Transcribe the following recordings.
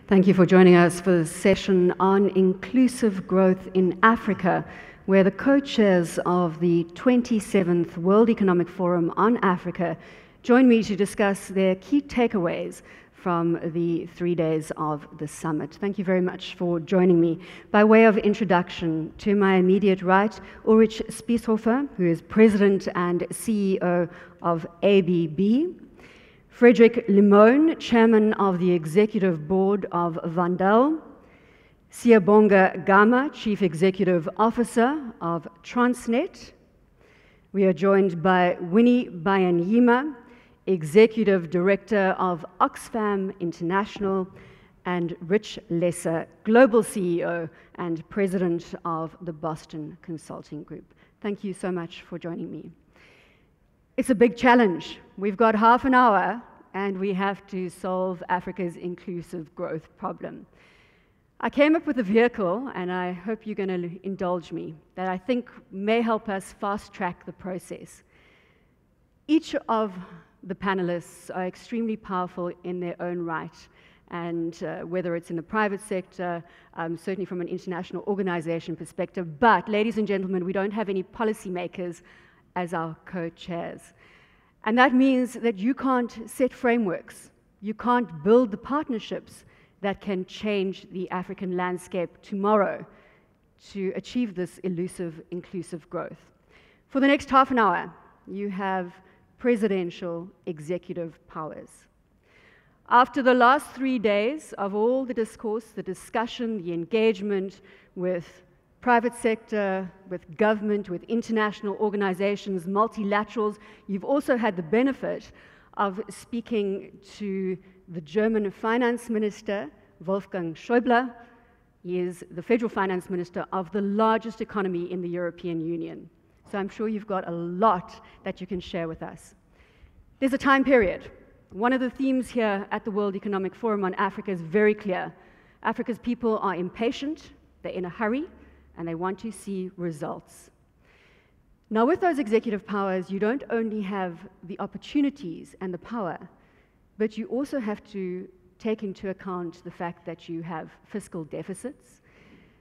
Thank you for joining us for this session on inclusive growth in Africa, where the co-chairs of the 27th World Economic Forum on Africa join me to discuss their key takeaways from the 3 days of the summit. Thank you very much for joining me. By way of introduction, to my immediate right, Ulrich Spiesshofer, who is President and CEO of ABB. Frédéric, Lemoine, Chairman of the Executive Board of Wendel. Siyabonga, Gama, Chief Executive Officer of Transnet. We are joined by Winnie, Byanyima, Executive Director of Oxfam International, and Rich Lesser, Global CEO and President of the Boston Consulting Group. Thank you so much for joining me. It's a big challenge. We've got half an hour and we have to solve Africa's inclusive growth problem. I came up with a vehicle, and I hope you're going to indulge me, that I think may help us fast-track the process. Each of the panelists are extremely powerful in their own right, and whether it's in the private sector, certainly from an international organization perspective, but ladies and gentlemen, we don't have any policymakers as our co-chairs. And that means that you can't set frameworks, you can't build the partnerships that can change the African landscape tomorrow to achieve this elusive, inclusive growth. For the next half an hour, you have presidential executive powers. After the last 3 days of all the discourse, the discussion, the engagement with private sector, with government, with international organizations, multilaterals, you've also had the benefit of speaking to the German finance minister, Wolfgang Schäuble. He is the federal finance minister of the largest economy in the European Union. So I'm sure you've got a lot that you can share with us. There's a time period. One of the themes here at the World Economic Forum on Africa is very clear. Africa's people are impatient, they're in a hurry, and they want to see results. Now, with those executive powers, you don't only have the opportunities and the power, but you also have to take into account the fact that you have fiscal deficits,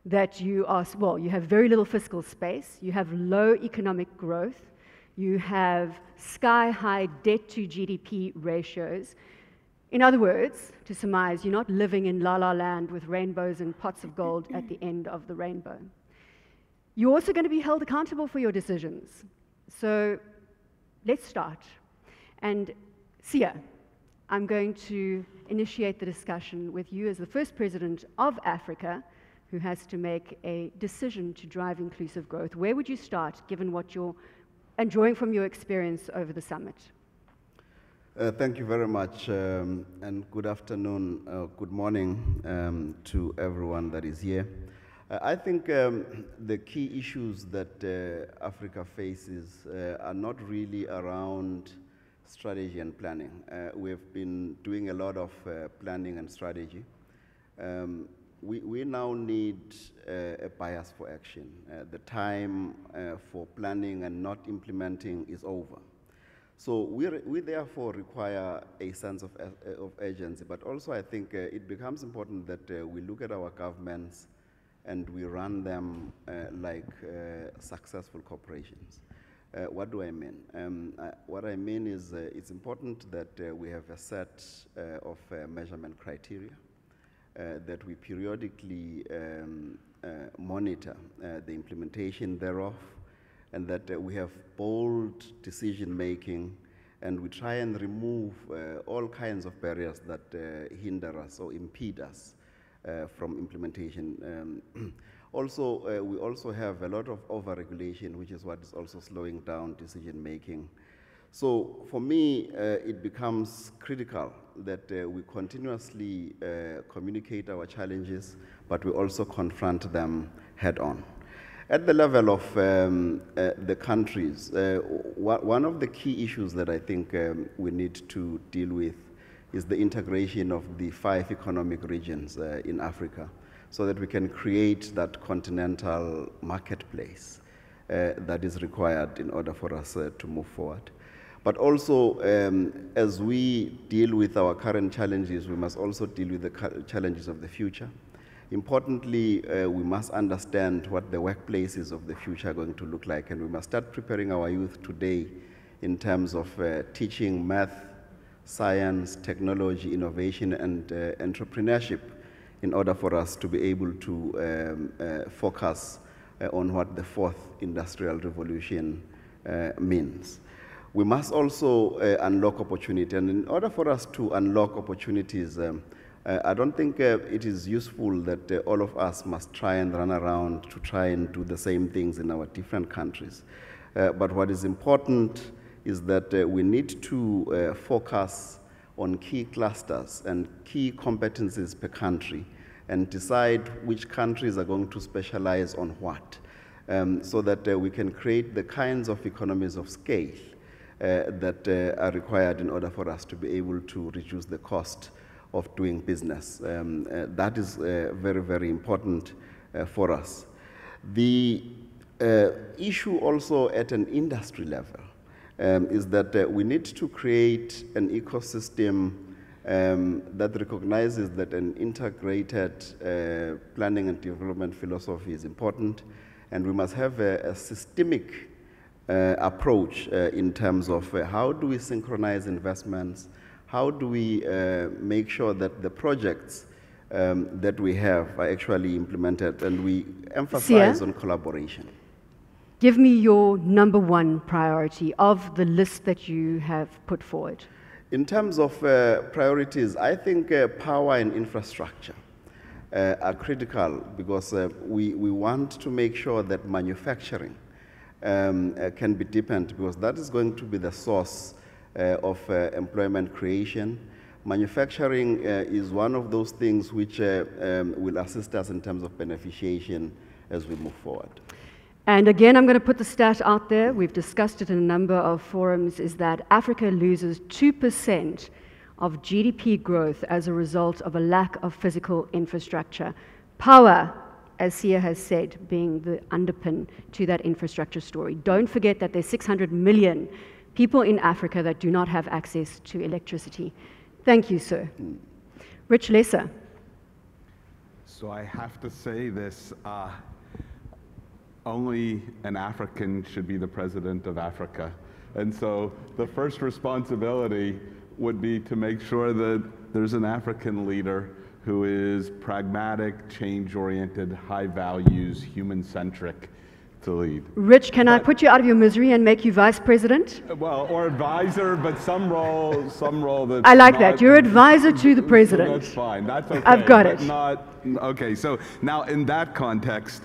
that you have very little fiscal space, you have low economic growth, you have sky-high debt to GDP ratios. In other words, to surmise, you're not living in la-la land with rainbows and pots of gold at the end of the rainbow. You're also going to be held accountable for your decisions. So let's start. And Siya, I'm going to initiate the discussion with you as the first president of Africa who has to make a decision to drive inclusive growth. Where would you start, given what you're enjoying from your experience over the summit? Thank you very much, and good afternoon, good morning to everyone that is here. I think the key issues that Africa faces are not really around strategy and planning. We've been doing a lot of planning and strategy. We now need a bias for action. The time for planning and not implementing is over. So we therefore require a sense of urgency, but also I think it becomes important that we look at our governments and we run them like successful corporations. What do I mean? What I mean is it's important that we have a set of measurement criteria, that we periodically monitor the implementation thereof, and that we have bold decision-making, and we try and remove all kinds of barriers that hinder us or impede us from implementation. Also, we also have a lot of over-regulation, which is what is also slowing down decision-making. So for me, it becomes critical that we continuously communicate our challenges, but we also confront them head-on. At the level of the countries, one of the key issues that I think we need to deal with is the integration of the 5 economic regions in Africa, so that we can create that continental marketplace that is required in order for us to move forward. But also, as we deal with our current challenges, we must also deal with the challenges of the future. Importantly, we must understand what the workplaces of the future are going to look like, and we must start preparing our youth today in terms of teaching math, science, technology, innovation, and entrepreneurship in order for us to be able to focus on what the fourth industrial revolution means. We must also unlock opportunity, and in order for us to unlock opportunities, I don't think it is useful that all of us must try and run around to try and do the same things in our different countries. But what is important is that we need to focus on key clusters and key competencies per country and decide which countries are going to specialize on what, so that we can create the kinds of economies of scale that are required in order for us to be able to reduce the cost of doing business. That is very, very important for us. The issue also at an industry level is that we need to create an ecosystem that recognizes that an integrated planning and development philosophy is important, and we must have a systemic approach in terms of how do we synchronize investments, how do we make sure that the projects that we have are actually implemented, and we emphasize on collaboration. Give me your number one priority of the list that you have put forward. In terms of priorities, I think power and infrastructure are critical, because we want to make sure that manufacturing can be deepened, because that is going to be the source of employment creation. Manufacturing is one of those things which will assist us in terms of beneficiation as we move forward. And again, I'm going to put the stat out there. We've discussed it in a number of forums, is that Africa loses 2% of GDP growth as a result of a lack of physical infrastructure. Power, as Siya has said, being the underpin to that infrastructure story. Don't forget that there's 600 million people in Africa that do not have access to electricity. Thank you, sir. Rich Lesser. So I have to say this, only an African should be the president of Africa. And so the first responsibility would be to make sure that there's an African leader who is pragmatic, change-oriented, high values, human-centric to lead. Rich, can I put you out of your misery and make you vice president? Well, or advisor, but some role that. I like that. You're advisor to the president. That's fine. That's okay. I've got it. Okay, so now in that context,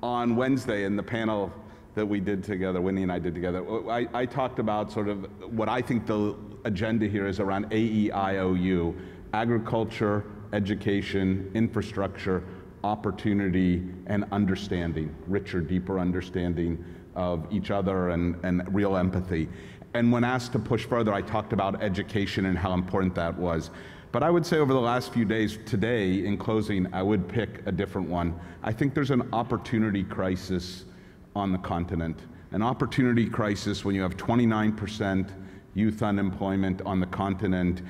on Wednesday in the panel that we did together, Winnie and I did together, I talked about sort of what I think the agenda here is around AEIOU, agriculture, education, infrastructure, opportunity, and understanding, richer, deeper understanding of each other and real empathy. And when asked to push further, I talked about education and how important that was. But I would say over the last few days, today, in closing, I would pick a different one. I think there's an opportunity crisis on the continent. An opportunity crisis when you have 29% youth unemployment on the continent,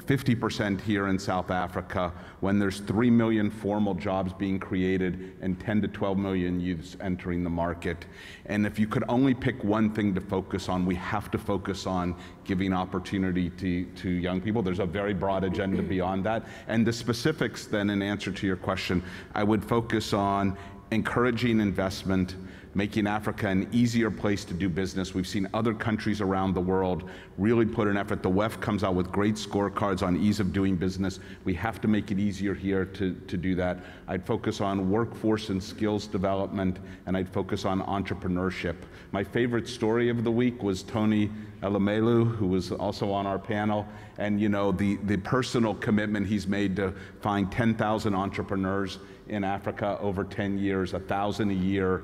50% here in South Africa, when there's 3 million formal jobs being created and 10 to 12 million youths entering the market. And if you could only pick one thing to focus on, we have to focus on giving opportunity to young people. There's a very broad agenda beyond that. And the specifics then, in answer to your question, I would focus on encouraging investment, making Africa an easier place to do business. We've seen other countries around the world really put an effort. The WEF comes out with great scorecards on ease of doing business. We have to make it easier here to do that. I'd focus on workforce and skills development, and I'd focus on entrepreneurship. My favorite story of the week was Tony Elamelu, who was also on our panel, and you know, the personal commitment he's made to find 10,000 entrepreneurs in Africa over 10 years, 1,000 a year,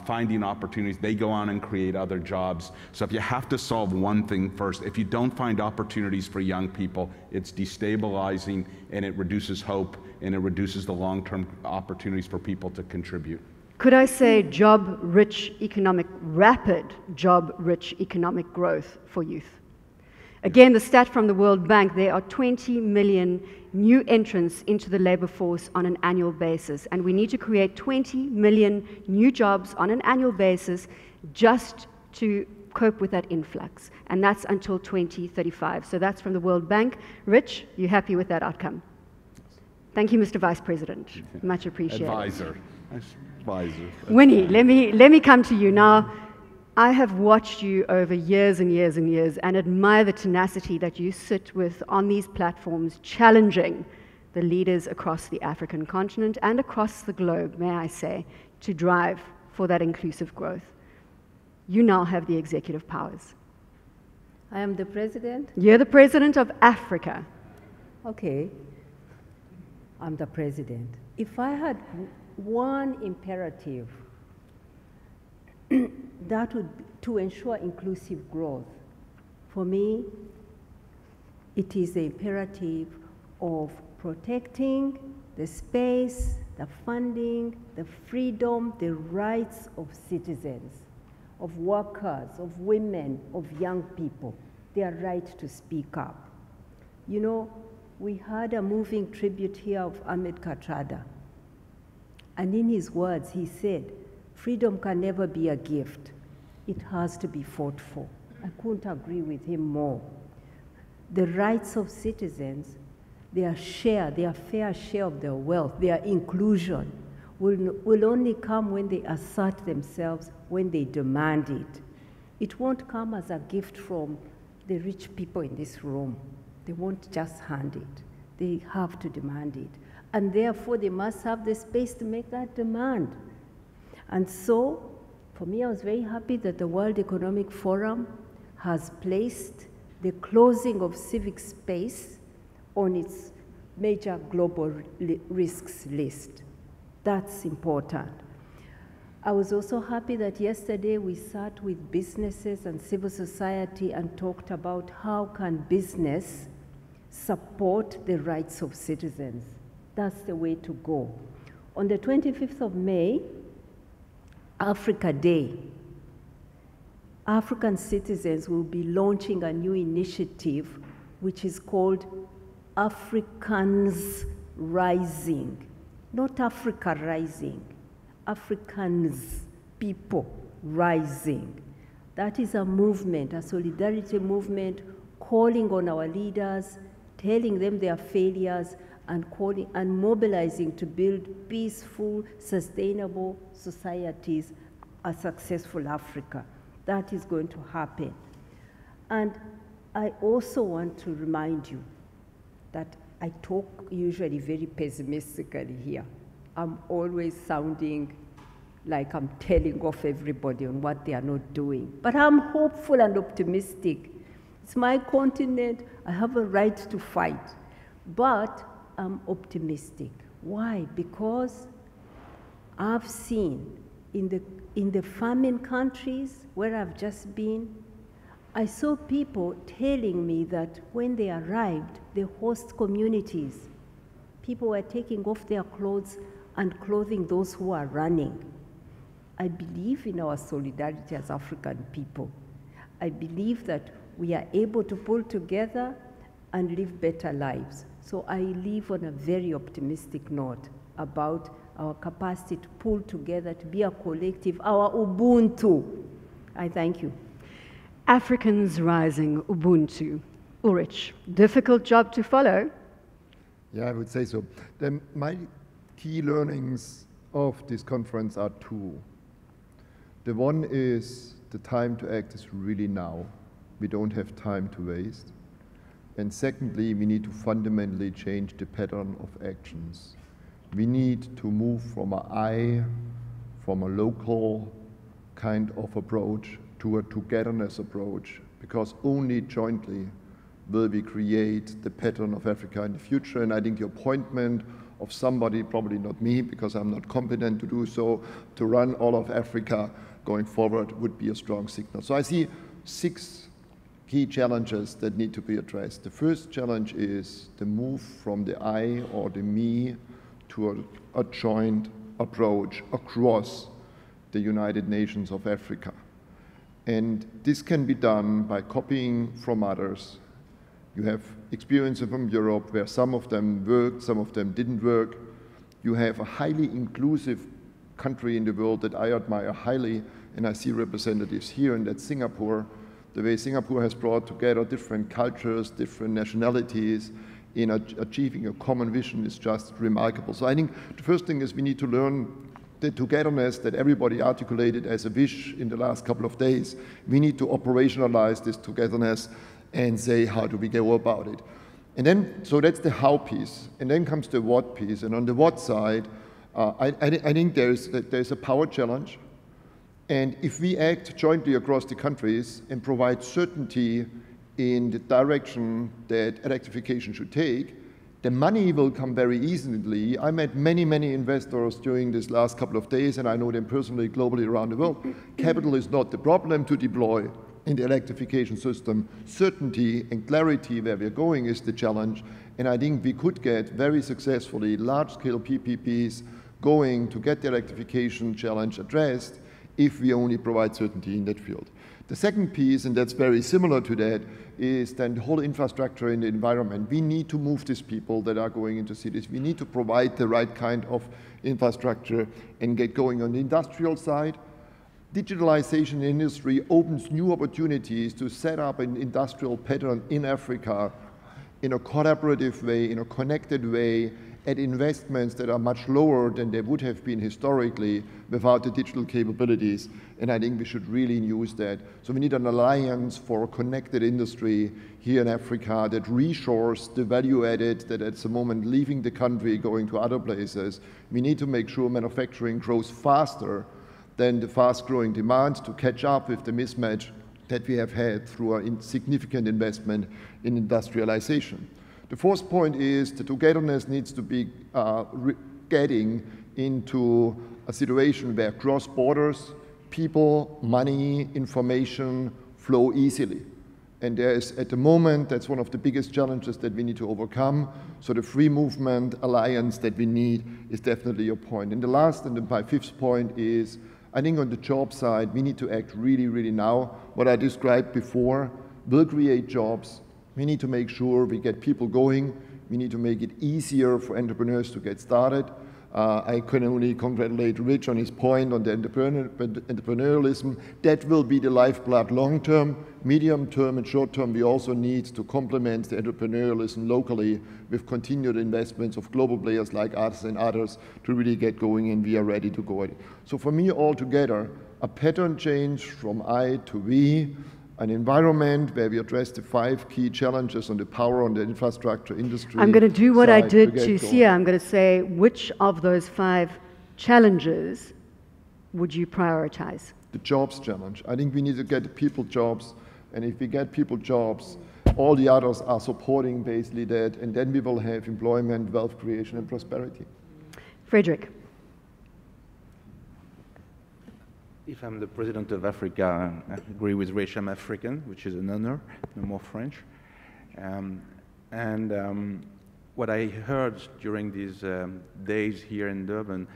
finding opportunities. They go on and create other jobs. So if you have to solve one thing first, if you don't find opportunities for young people, it's destabilizing, and it reduces hope, and it reduces the long-term opportunities for people to contribute. Could I say job-rich economic, rapid job-rich economic growth for youth? Again, the stat from the World Bank, there are 20 million new entrants into the labor force on an annual basis, and we need to create 20 million new jobs on an annual basis just to cope with that influx, and that's until 2035. So that's from the World Bank. Rich, you happy with that outcome? Thank you, Mr. Vice President. Much appreciated. Advisor. Advisor. Winnie, let me come to you now. I have watched you over years and years and years and admire the tenacity that you sit with on these platforms, challenging the leaders across the African continent and across the globe, may I say, to drive for that inclusive growth. You now have the executive powers. I am the president? You're the president of Africa. Okay, I'm the president. If I had one imperative, that would be to ensure inclusive growth. For me, it is the imperative of protecting the space, the funding, the freedom, the rights of citizens, of workers, of women, of young people, their right to speak up. You know, we had a moving tribute here of Ahmed Kathrada, and in his words, he said, freedom can never be a gift. It has to be fought for. I couldn't agree with him more. The rights of citizens, their fair share of their wealth, their inclusion, will only come when they assert themselves, when they demand it. It won't come as a gift from the rich people in this room. They won't just hand it. They have to demand it. And therefore, they must have the space to make that demand. And so, for me, I was very happy that the World Economic Forum has placed the closing of civic space on its major global risks list. That's important. I was also happy that yesterday we sat with businesses and civil society and talked about how can business support the rights of citizens. That's the way to go. On the 25th of May, Africa Day, African citizens will be launching a new initiative which is called Africans Rising. Not Africa Rising, Africans, people rising. That is a movement, a solidarity movement, calling on our leaders, telling them their failures, and calling and mobilizing to build peaceful, sustainable societies, a successful Africa. That is going to happen. And I also want to remind you that I talk usually very pessimistically here. I'm always sounding like I'm telling off everybody on what they are not doing. But I'm hopeful and optimistic. It's my continent. I have a right to fight. But I'm optimistic. Why? Because I've seen in the famine countries where I've just been, I saw people telling me that when they arrived, the host communities, people were taking off their clothes and clothing those who are running. I believe in our solidarity as African people. I believe that we are able to pull together and live better lives. So I live on a very optimistic note about our capacity to pull together, to be a collective, our Ubuntu. I thank you. Africans Rising, Ubuntu. Ulrich, difficult job to follow. Yeah, I would say so. My key learnings of this conference are two. The one is the time to act is really now. We don't have time to waste. And secondly, we need to fundamentally change the pattern of actions. We need to move from a local kind of approach to a togetherness approach, because only jointly will we create the pattern of Africa in the future. And I think the appointment of somebody, probably not me, because I'm not competent to do so, to run all of Africa going forward would be a strong signal. So I see 6 key challenges that need to be addressed. The first challenge is the move from the I or the me to a joint approach across the United Nations of Africa. And this can be done by copying from others. You have experience from Europe where some of them worked, some of them didn't work. You have a highly inclusive country in the world that I admire highly, and I see representatives here, and that's Singapore. The way Singapore has brought together different cultures, different nationalities in achieving a common vision is just remarkable. So I think the first thing is we need to learn the togetherness that everybody articulated as a wish in the last couple of days. We need to operationalize this togetherness and say, how do we go about it? And then, so that's the how piece. And then comes the what piece. And on the what side, I think there's a power challenge. And if we act jointly across the countries and provide certainty in the direction that electrification should take, the money will come very easily. I met many, many investors during this last couple of days, and I know them personally globally around the world. Capital is not the problem to deploy in the electrification system. Certainty and clarity where we're going is the challenge. And I think we could get very successfully large-scale PPPs going to get the electrification challenge addressed if we only provide certainty in that field. The second piece, and that's very similar to that, is then the whole infrastructure in the environment. We need to move these people that are going into cities. We need to provide the right kind of infrastructure and get going on the industrial side. Digitalization in industry opens new opportunities to set up an industrial pattern in Africa in a collaborative way, in a connected way, at investments that are much lower than they would have been historically without the digital capabilities. And I think we should really use that. So we need an alliance for a connected industry here in Africa that reshores the value added that at the moment leaving the country, going to other places. We need to make sure manufacturing grows faster than the fast-growing demand to catch up with the mismatch that we have had through a significant investment in industrialization. The fourth point is the togetherness needs to be getting into a situation where cross borders, people, money, information flow easily. And there is, at the moment, that's one of the biggest challenges that we need to overcome. So the free movement alliance that we need is definitely a point. And the last, and my fifth point is, I think on the job side, we need to act really, really now. What I described before will create jobs. We need to make sure we get people going. We need to make it easier for entrepreneurs to get started. I can only congratulate Rich on his point on the entrepreneurialism. That will be the lifeblood long-term, medium-term, and short-term. We also need to complement the entrepreneurialism locally with continued investments of global players like us and others to really get going, and we are ready to go at it. So for me, altogether, a pattern change from I to we, an environment where we address the 5 key challenges on the power, on the infrastructure, industry. I'm going to do what I did to Siya. I'm going to say, which of those 5 challenges would you prioritize? The jobs challenge. I think we need to get people jobs, and if we get people jobs, all the others are supporting basically that, and then we will have employment, wealth creation, and prosperity. Frédéric. If I'm the president of Africa, I agree with Rich, I'm African, which is an honor, no more French. What I heard during these days here in Durban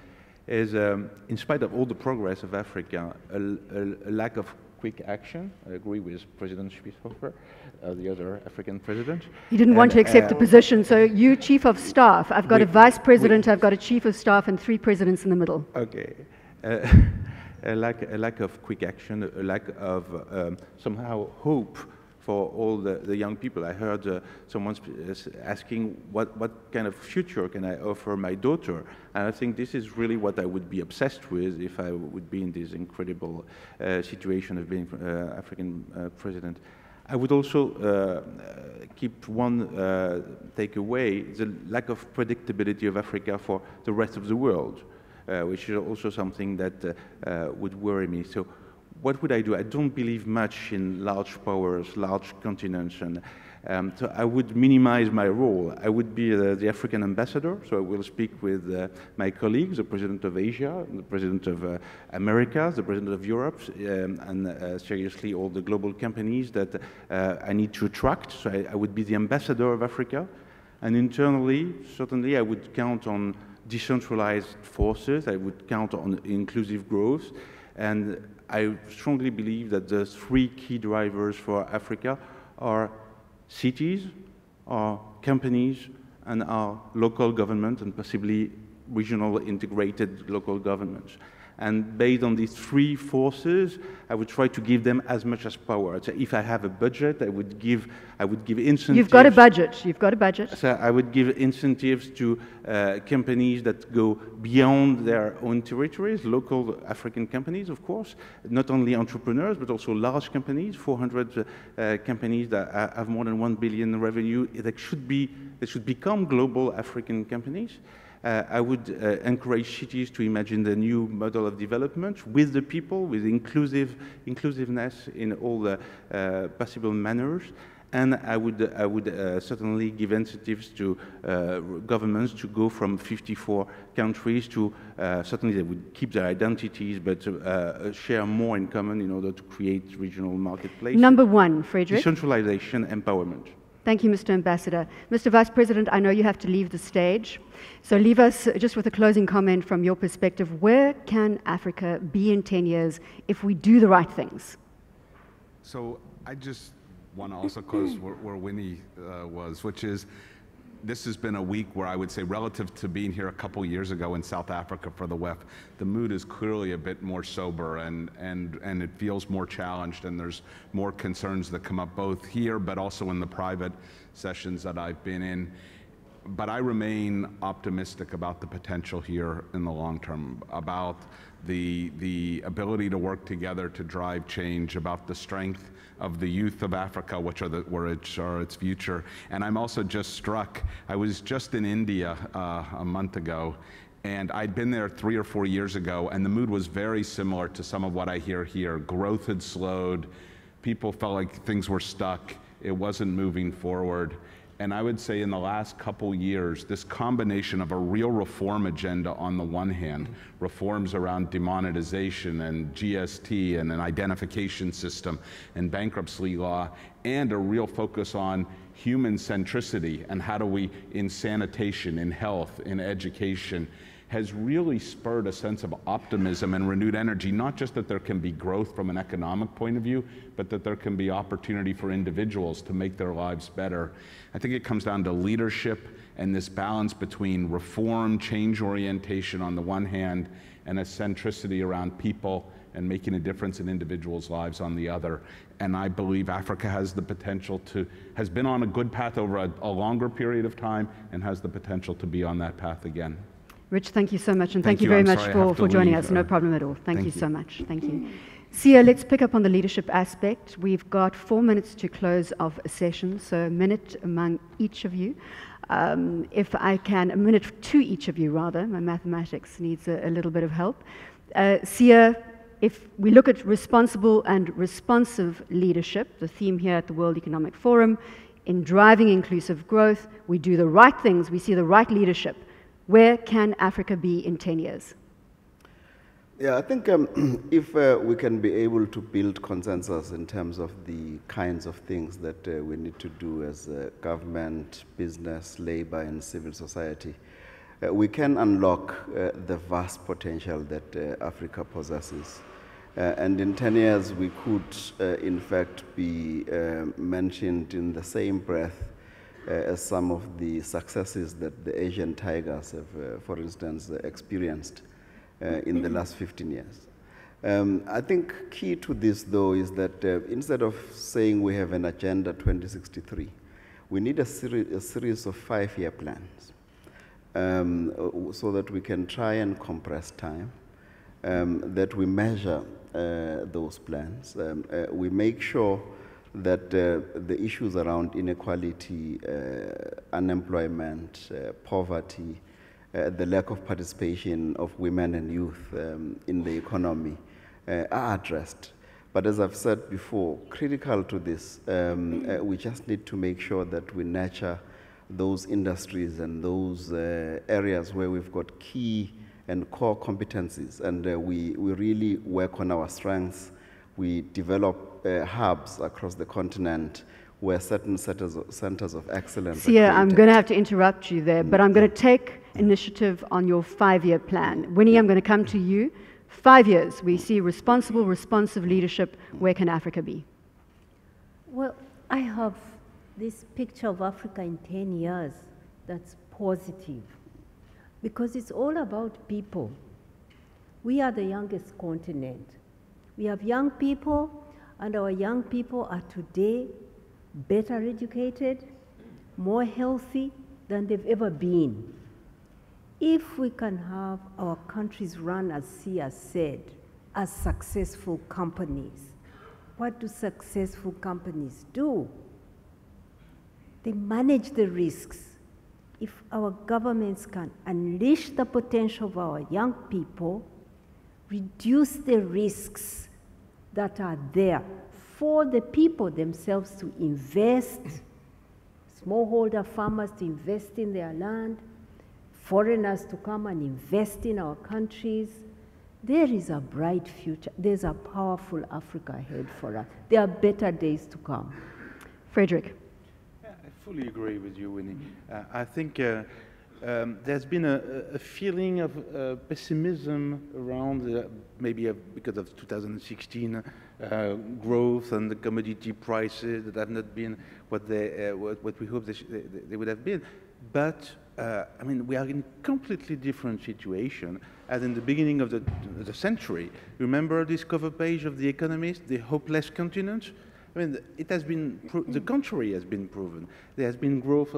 is, in spite of all the progress of Africa, a lack of quick action. I agree with President Spiesshofer, the other African president. He didn't want to accept the position, so you chief of staff. I've got a vice president, I've got a chief of staff, and 3 presidents in the middle. Okay. A lack of quick action, a lack of somehow hope for all the young people. I heard someone asking what kind of future can I offer my daughter, and I think this is really what I would be obsessed with if I would be in this incredible situation of being African president. I would also keep one takeaway, the lack of predictability of Africa for the rest of the world. Which is also something that would worry me. So what would I do? I don't believe much in large powers, large continents, and so I would minimize my role. I would be the African ambassador, so I will speak with my colleagues, the president of Asia, the president of America, the president of Europe, and seriously all the global companies that I need to attract. So I would be the ambassador of Africa. And internally, certainly I would count on decentralized forces. I would count on inclusive growth. And I strongly believe that the three key drivers for Africa are cities, are companies, and our local government, and possibly regional integrated local governments. And based on these three forces, I would try to give them as much as power. So if I have a budget, I would give incentives. You've got a budget. You've got a budget. So I would give incentives to companies that go beyond their own territories, local African companies, of course, not only entrepreneurs, but also large companies, 400 companies that have more than 1 billion revenue, they should become global African companies. I would encourage cities to imagine the new model of development with the people, with inclusiveness in all the possible manners. And I would certainly give incentives to governments to go from 54 countries to, certainly they would keep their identities, but share more in common in order to create regional marketplaces. Number one, Frédéric. Decentralization, empowerment. Thank you, Mr. Ambassador. Mr. Vice President, I know you have to leave the stage. So leave us just with a closing comment from your perspective. Where can Africa be in 10 years if we do the right things? So I just want to also close where Winnie was, which is this has been a week where I would say relative to being here a couple years ago in South Africa for the WEF, the mood is clearly a bit more sober and it feels more challenged, and there's more concerns that come up both here but also in the private sessions that I've been in. But I remain optimistic about the potential here in the long term, about the ability to work together to drive change, about the strength of the youth of Africa, which are its future. And I'm also just struck, I was just in India a month ago, and I'd been there 3 or 4 years ago, and the mood was very similar to some of what I hear here. Growth had slowed, people felt like things were stuck, it wasn't moving forward. And I would say in the last couple years, this combination of a real reform agenda on the one hand, reforms around demonetization and GST and an identification system and bankruptcy law, and a real focus on human centricity and how do we, in sanitation, in health, in education, has really spurred a sense of optimism and renewed energy, not just that there can be growth from an economic point of view, but that there can be opportunity for individuals to make their lives better. I think it comes down to leadership and this balance between reform, change orientation on the one hand, and a centricity around people and making a difference in individuals' lives on the other. And I believe Africa has the potential has been on a good path over a longer period of time and has the potential to be on that path again. Rich, thank you so much, and thank you very much for joining us. No problem at all. Thank you so much. Thank you. Sia, let's pick up on the leadership aspect. We've got 4 minutes to close off a session, so a minute among each of you. If I can, a minute to each of you, rather. My mathematics needs a little bit of help. Sia, if we look at responsible and responsive leadership, the theme here at the World Economic Forum, in driving inclusive growth, we do the right things, we see the right leadership. Where can Africa be in 10 years? Yeah, I think if we can be able to build consensus in terms of the kinds of things that we need to do as government, business, labor, and civil society, we can unlock the vast potential that Africa possesses. And in 10 years, we could, in fact, be mentioned in the same breath as some of the successes that the Asian tigers have, for instance, experienced in the last 15 years. I think key to this, though, is that instead of saying we have an Agenda 2063, we need a series of 5-year plans so that we can try and compress time, that we measure those plans, we make sure that the issues around inequality, unemployment, poverty, the lack of participation of women and youth in the economy are addressed. But as I've said before, critical to this, we just need to make sure that we nurture those industries and those areas where we've got key and core competencies, and we really work on our strengths. We develop hubs across the continent. where certain centers of excellence are Siya, I'm created. going to have to interrupt you there, but I'm going to take initiative on your 5-year plan. Winnie, I'm going to come to you. 5 years, we see responsible, responsive leadership. Where can Africa be? Well, I have this picture of Africa in 10 years that's positive, because it's all about people. We are the youngest continent. We have young people, and our young people are today better educated, more healthy than they've ever been. If we can have our countries run, as Sia said, as successful companies, what do successful companies do? They manage the risks. If our governments can unleash the potential of our young people, reduce the risks that are there for the people themselves to invest, smallholder farmers to invest in their land, foreigners to come and invest in our countries, there is a bright future. There's a powerful Africa ahead for us. There are better days to come. Frédéric. I fully agree with you, Winnie. I think there's been a feeling of pessimism around, maybe because of 2016 growth and the commodity prices that have not been what we hoped they would have been. But I mean, we are in a completely different situation as in the beginning of the century. Remember this cover page of The Economist, the hopeless continent? I mean, it has been, the contrary has been proven. There has been growth,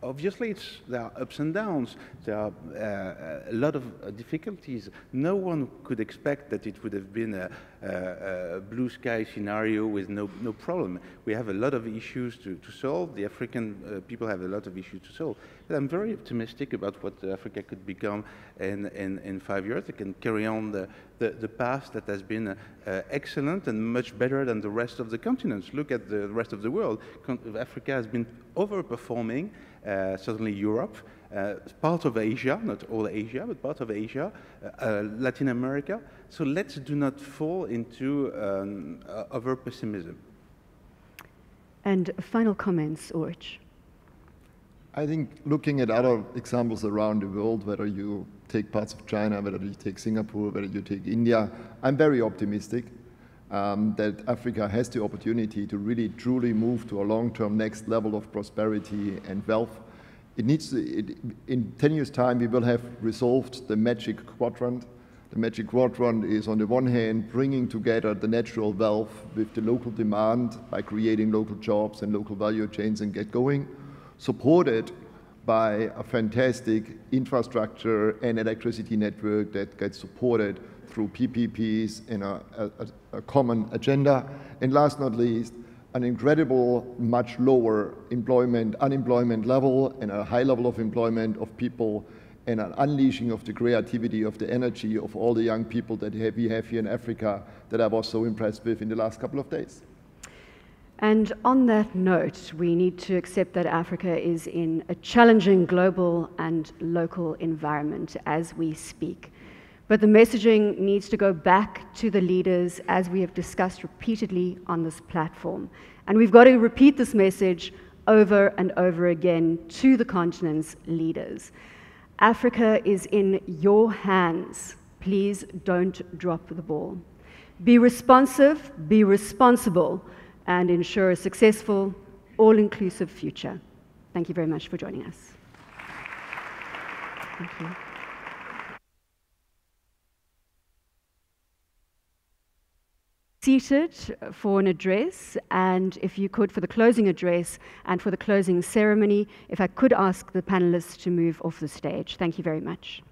obviously there are ups and downs, there are a lot of difficulties. No one could expect that it would have been a blue sky scenario with no problem. We have a lot of issues to solve. The African people have a lot of issues to solve. But I'm very optimistic about what Africa could become in 5 years. It can carry on the path that has been excellent and much better than the rest of the continents. Look at the rest of the world. Africa has been overperforming, certainly Europe, part of Asia, not all Asia, but part of Asia, Latin America. So let's do not fall into over-pessimism. And final comments, Ulrich. I think looking at other examples around the world, whether you take parts of China, whether you take Singapore, whether you take India, I'm very optimistic that Africa has the opportunity to really truly move to a long-term next level of prosperity and wealth. It needs to, in 10 years' time, we will have resolved the magic quadrant. The magic quadrant is, on the one hand, bringing together the natural wealth with the local demand by creating local jobs and local value chains and get going, supported by a fantastic infrastructure and electricity network that gets supported through PPPs and a common agenda. And last not least, an incredible, much lower unemployment level and a high level of employment of people and an unleashing of the creativity, of the energy of all the young people that we have here in Africa that I was so impressed with in the last couple of days. And on that note, we need to accept that Africa is in a challenging global and local environment as we speak. But the messaging needs to go back to the leaders, as we have discussed repeatedly on this platform. And we've got to repeat this message over and over again to the continent's leaders. Africa is in your hands. Please don't drop the ball. Be responsive, be responsible, and ensure a successful, all-inclusive future. Thank you very much for joining us. Thank you. Seated for an address, and if you could, for the closing address and for the closing ceremony, if I could ask the panelists to move off the stage. Thank you very much.